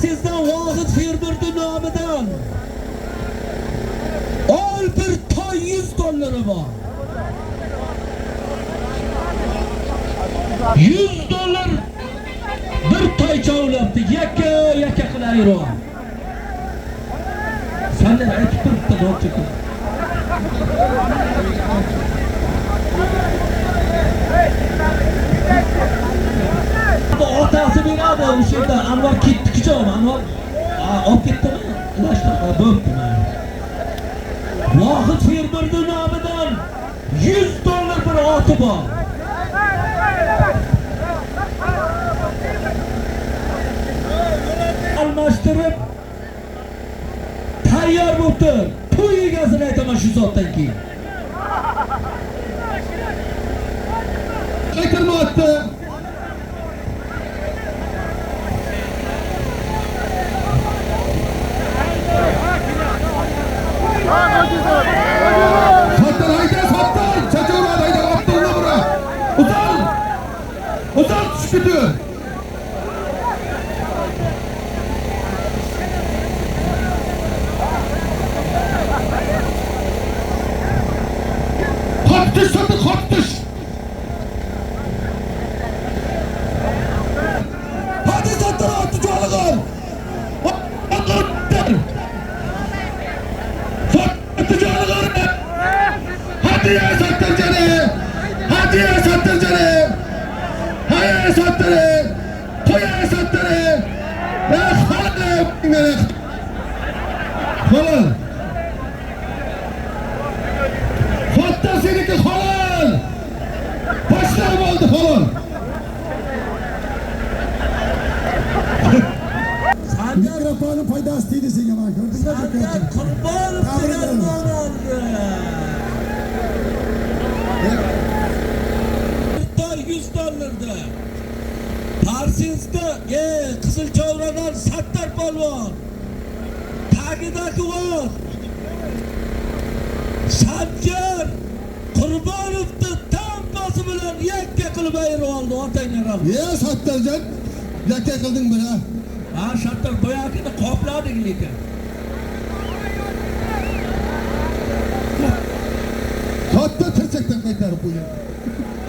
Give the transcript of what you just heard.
Sizden Vahid Firmirdi nomidan ol bir toy $100 var. $100 bir toy çavlaptı. Yaka qilayro. Senler aytib turibdi do'chikim. Otasi beradi o'sha yerda Anvar ketdi javob. Anvar olib ketdimi? Ilashtirib bo'pti. Vahid Firmirdi nomidan $100 bir oti bor. Almashtirib tayyor bo'ldi. To'y egasini aytaman shu zotdan keyin. Qaytarmoqda. Sattan hayda sattan. Çaçoğlan hayda attığını bırak. Uzan düşküdü. Kalktış satın kalktış. Hadi sattan attı çoğalıgan. Hadi ya sattır canım. Hadi ya sattır canım. Hayır sattır. Koya sattır. Ya halim. Halal. Fatta seninki halal. Başlarım oldu halal. Mikrofonun faydası değildi sana bak. Gördün mü? Senden kurban diyen oldu. $100'da. Parsizda Qizilchovradan Sattar polvon. Tagidagi var. Sanjar Qurbonovni tampasi bilan yakka qilib ayirib oldi otanglar. Ya Sattarjon, yakka qilding buni. Ha, Sattar boyagini qopladik lekin. Katta tirchakdan qaytarib qo'ygan.